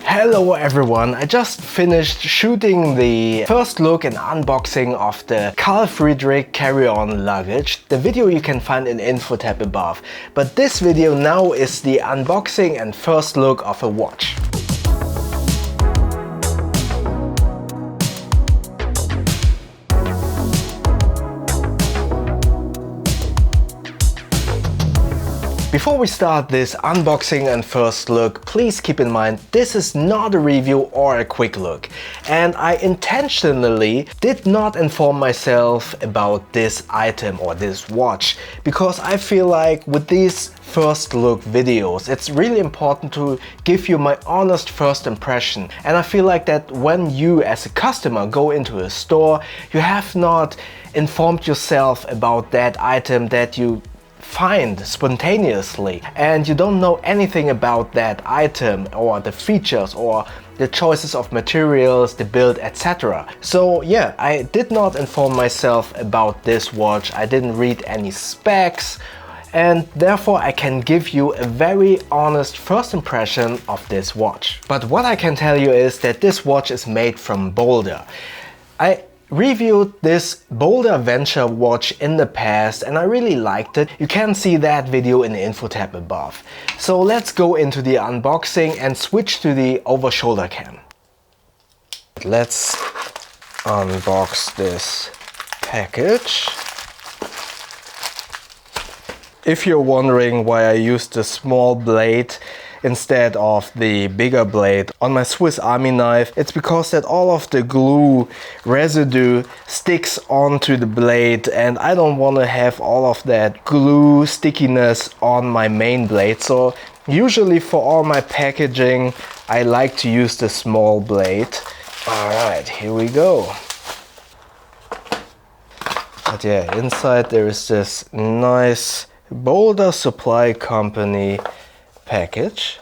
Hello everyone, I just finished shooting the first look and unboxing of the Carl Friedrich carry-on luggage. The video you can find in the info tab above. But this video now is the unboxing and first look of a watch. Before we start this unboxing and first look, please keep in mind this is not a review or a quick look. And I intentionally did not inform myself about this item or this watch, because I feel like with these first look videos, it's really important to give you my honest first impression. And I feel like that when you as a customer go into a store, you have not informed yourself about that item that you find spontaneously, and you don't know anything about that item or the features or the choices of materials, the build, etc. So yeah, I did not inform myself about this watch. I didn't read any specs, and therefore I can give you a very honest first impression of this watch. But what I can tell you is that this watch is made from Boldr. I reviewed this Boldr Venture watch in the past and I really liked it. You can see that video in the info tab above. So let's go into the unboxing and switch to the over-shoulder cam. Let's unbox this package. If you're wondering why I used the small blade instead of the bigger blade on my Swiss Army knife, it's because that all of the glue residue sticks onto the blade and I don't want to have all of that glue stickiness on my main blade. So usually for all my packaging I like to use the small blade. Alright, here we go. But yeah, inside there is this nice Boldr Supply Company package,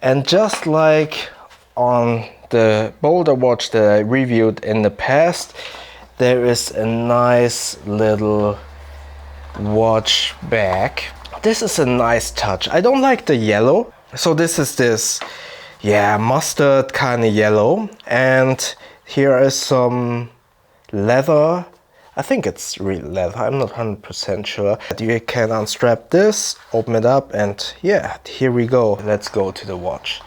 and just like on the Boldr watch that I reviewed in the past, there is a nice little watch bag. This is a nice touch. I don't like the yellow, so this is this mustard kind of yellow, and here is some leather. I think it's real leather, I'm not 100% sure. You can unstrap this, open it up, and yeah, here we go. Let's go to the watch.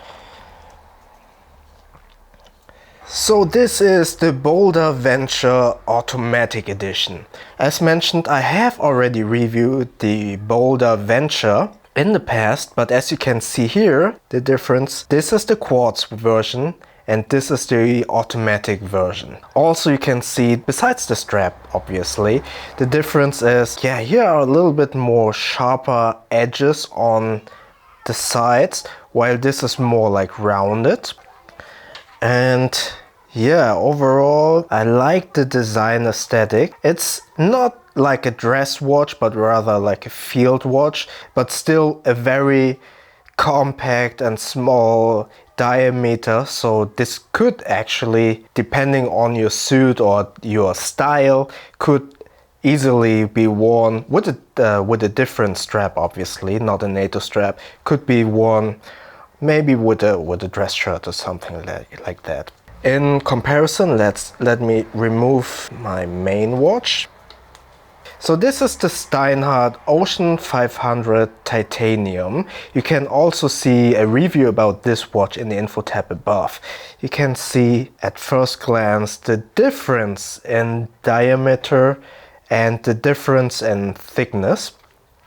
So this is the Boldr Venture Automatic Edition. As mentioned, I have already reviewed the Boldr Venture in the past, but as you can see here, the difference, this is the quartz version and this is the automatic version. Also you can see, besides the strap obviously, the difference is, here are a little bit more sharper edges on the sides, while this is more like rounded. And yeah, overall I like the design aesthetic. It's not like a dress watch, but rather like a field watch, but still a very compact and small diameter, so this could actually, depending on your suit or your style, could easily be worn with a different strap, obviously not a NATO strap. Could be worn maybe with a dress shirt or something like that. In comparison, let me remove my main watch. So this is the Steinhardt Ocean 500 Titanium. You can also see a review about this watch in the info tab above. You can see at first glance the difference in diameter and the difference in thickness.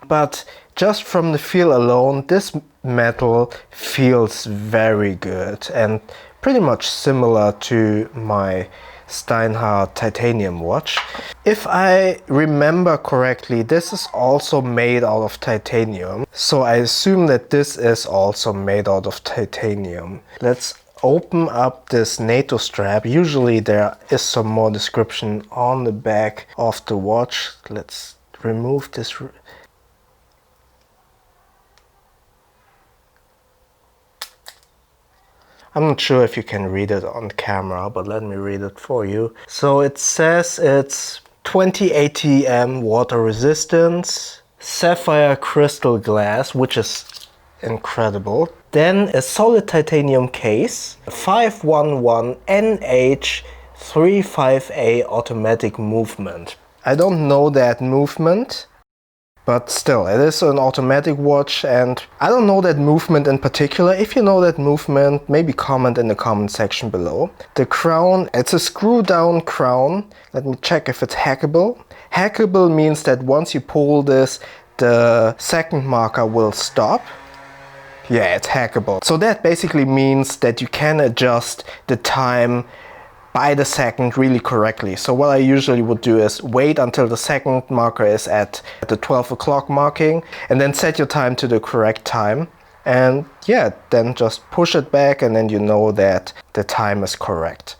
But just from the feel alone, this metal feels very good and pretty much similar to my Steinhardt Titanium watch. If I remember correctly, this is also made out of titanium, so I assume that this is also made out of titanium. Let's open up this NATO strap. Usually there is some more description on the back of the watch. Let's remove this. I'm not sure if you can read it on camera, but let me read it for you. So it says it's 20 ATM water resistance, sapphire crystal glass, which is incredible. Then a solid titanium case, 511NH35A automatic movement. I don't know that movement, but still, it is an automatic watch, and I don't know that movement in particular. If you know that movement, maybe comment in the comment section below. The crown, it's a screw down crown. Let me check if it's hackable. Hackable means that once you pull this, the second marker will stop. Yeah, it's hackable. So that basically means that you can adjust the time by the second really correctly. So what I usually would do is wait until the second marker is at the 12 o'clock marking and then set your time to the correct time. And yeah, then just push it back and then you know that the time is correct.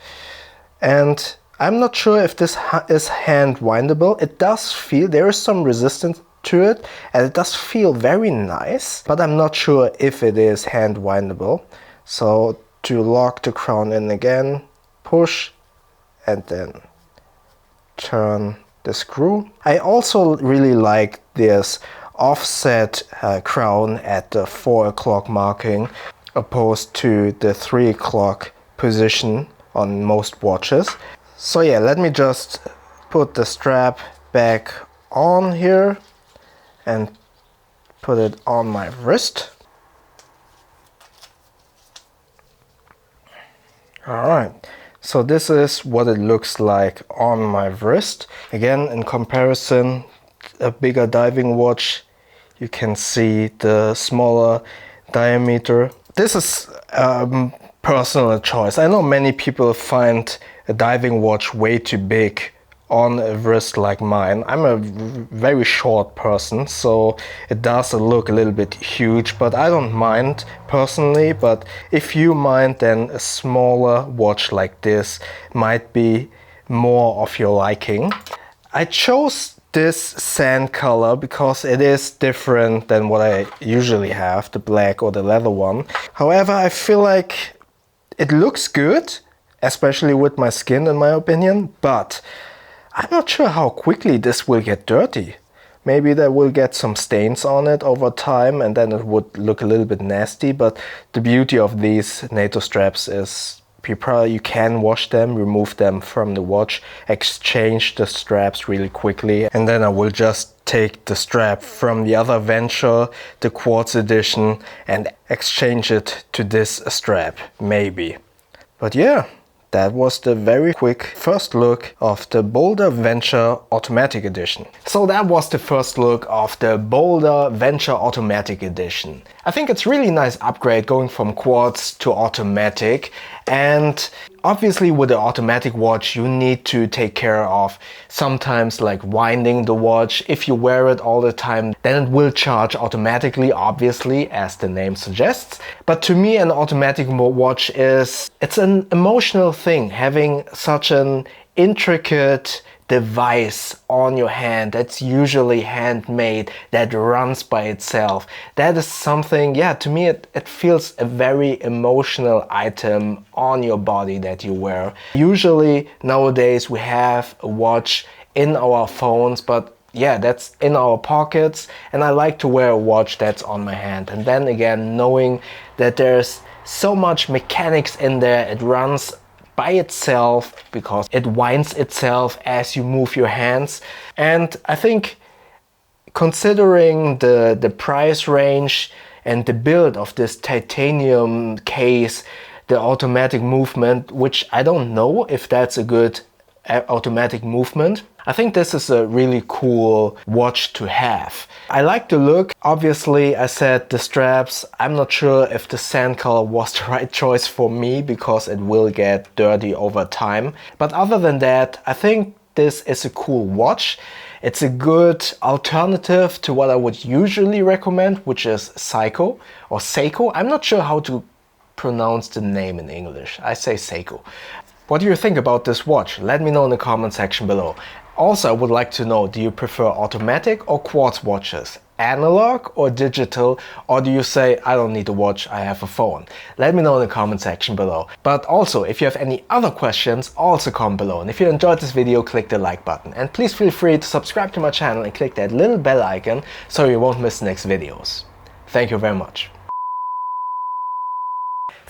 And I'm not sure if this is hand windable. It does feel, there is some resistance to it and it does feel very nice, but I'm not sure if it is hand windable. So to lock the crown in again, push and then turn the screw. I also really like this offset crown at the 4 o'clock marking opposed to the 3 o'clock position on most watches. So yeah, let me just put the strap back on here and put it on my wrist. Alright. So this is what it looks like on my wrist. Again, in comparison, a bigger diving watch, you can see the smaller diameter. This is personal choice. I know many people find a diving watch way too big on a wrist like mine. I'm a very short person, so it does look a little bit huge, but I don't mind personally. But if you mind, then a smaller watch like this might be more of your liking. I chose this sand color because it is different than what I usually have, the black or the leather one. However, I feel like it looks good, especially with my skin in my opinion, but I'm not sure how quickly this will get dirty. Maybe there will get some stains on it over time and then it would look a little bit nasty, but the beauty of these NATO straps is you can wash them, remove them from the watch, exchange the straps really quickly, and then I will just take the strap from the other Venture, the Quartz edition, and exchange it to this strap, maybe. But yeah. That was the very quick first look of the Boldr Venture Automatic Edition. So that was the first look of the Boldr Venture Automatic Edition. I think it's really nice upgrade going from quartz to automatic, and obviously with the automatic watch you need to take care of sometimes like winding the watch. If you wear it all the time, then it will charge automatically, obviously, as the name suggests. But to me an automatic watch it's an emotional thing, having such an intricate device on your hand that's usually handmade, that runs by itself. That is something, yeah, to me it feels a very emotional item on your body that you wear. Usually nowadays we have a watch in our phones, but yeah, that's in our pockets, and I like to wear a watch that's on my hand. And then again, knowing that there's so much mechanics in there, it runs by itself because it winds itself as you move your hands. And I think considering the price range and the build of this titanium case, the automatic movement, which I don't know if that's a good automatic movement, I think this is a really cool watch to have. I like the look. Obviously, I said the straps, I'm not sure if the sand color was the right choice for me because it will get dirty over time. But other than that, I think this is a cool watch. It's a good alternative to what I would usually recommend, which is Seiko or Seiko. I'm not sure how to pronounce the name in English. I say Seiko. What do you think about this watch? Let me know in the comment section below. Also, I would like to know, do you prefer automatic or quartz watches? Analog or digital? Or do you say, I don't need a watch, I have a phone? Let me know in the comment section below. But also, if you have any other questions, also comment below. And if you enjoyed this video, click the like button. And please feel free to subscribe to my channel and click that little bell icon so you won't miss the next videos. Thank you very much.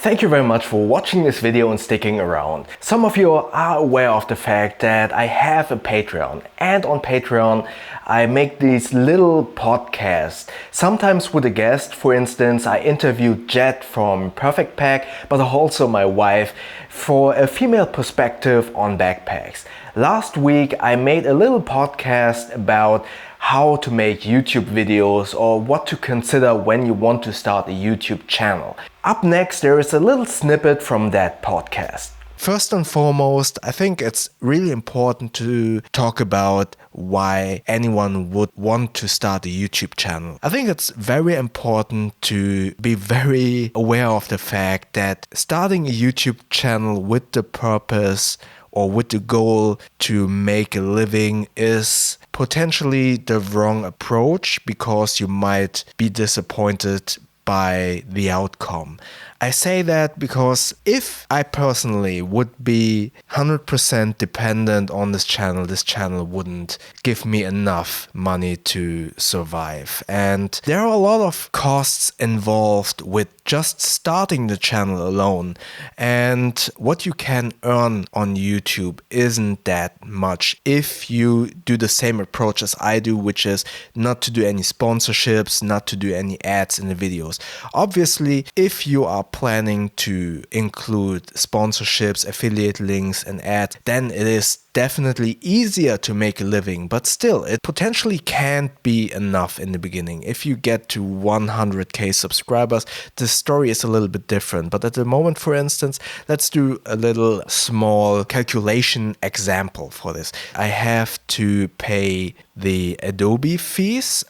Thank you very much for watching this video and sticking around. Some of you are aware of the fact that I have a Patreon, and on Patreon I make these little podcasts, sometimes with a guest. For instance, I interviewed Jet from Perfect Pack, but also my wife, for a female perspective on backpacks. Last week I made a little podcast about how to make YouTube videos or what to consider when you want to start a YouTube channel. Up next, there is a little snippet from that podcast. First and foremost, I think it's really important to talk about why anyone would want to start a YouTube channel. I think it's very important to be very aware of the fact that starting a YouTube channel with the purpose or with the goal to make a living is potentially the wrong approach, because you might be disappointed by the outcome. I say that because if I personally would be 100% dependent on this channel wouldn't give me enough money to survive. And there are a lot of costs involved with just starting the channel alone. And what you can earn on YouTube isn't that much if you do the same approach as I do, which is not to do any sponsorships, not to do any ads in the videos. Obviously, if you are planning to include sponsorships, affiliate links and ads, then it is definitely easier to make a living, but still it potentially can't be enough in the beginning. If you get to 100k subscribers, the story is a little bit different. But at the moment, for instance, let's do a little small calculation example for this. I have to pay the Adobe fees,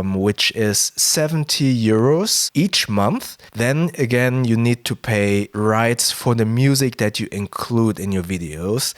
which is 70 euros each month. Then again, you need to pay rights for the music that you include in your videos.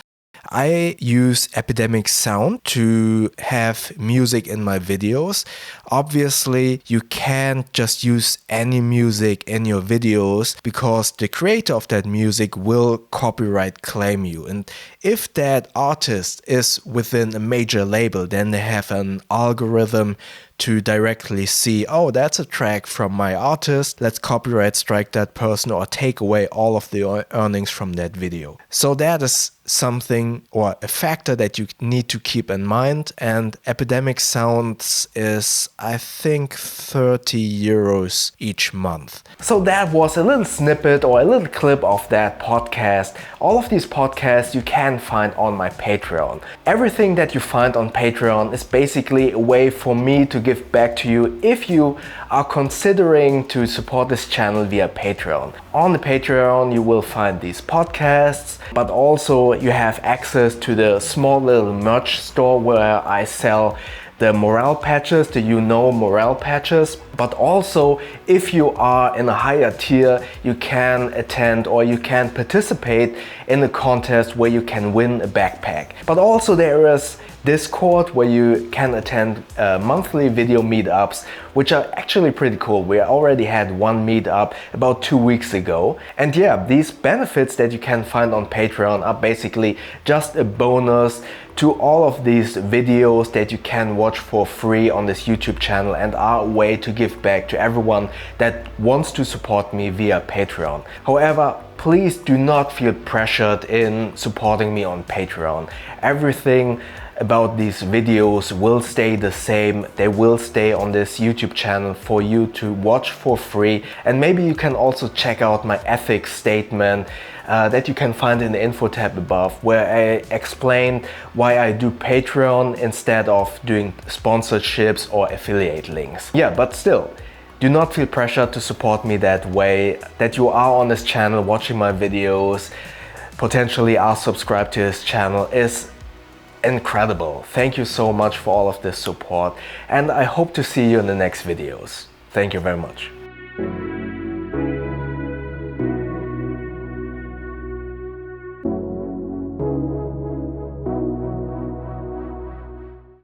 I use Epidemic Sound to have music in my videos. Obviously, you can't just use any music in your videos because the creator of that music will copyright claim you. And if that artist is within a major label, then they have an algorithm to directly see, oh, that's a track from my artist, let's copyright strike that person or take away all of the earnings from that video. So that is something or a factor that you need to keep in mind. And Epidemic Sounds is, I think, 30 euros each month. So that was a little snippet or a little clip of that podcast. All of these podcasts you can find on my Patreon. Everything that you find on Patreon is basically a way for me to give back to you if you are considering to support this channel via Patreon. On the Patreon you will find these podcasts, but also you have access to the small little merch store where I sell the morale patches, the morale patches. But also, if you are in a higher tier, you can attend or you can participate in a contest where you can win a backpack. But also there is Discord where you can attend monthly video meetups, which are actually pretty cool. We already had one meetup about 2 weeks ago. And yeah, these benefits that you can find on Patreon are basically just a bonus to all of these videos that you can watch for free on this YouTube channel and are a way to give back to everyone that wants to support me via Patreon. However, please do not feel pressured in supporting me on Patreon. Everything about these videos will stay the same. They will stay on this YouTube channel for you to watch for free. And maybe you can also check out my ethics statement that you can find in the info tab above, where I explain why I do Patreon instead of doing sponsorships or affiliate links. Yeah, but still, do not feel pressured to support me that way, that you are on this channel watching my videos, potentially are subscribed to this channel is incredible. Thank you so much for all of this support, and I hope to see you in the next videos. Thank you very much.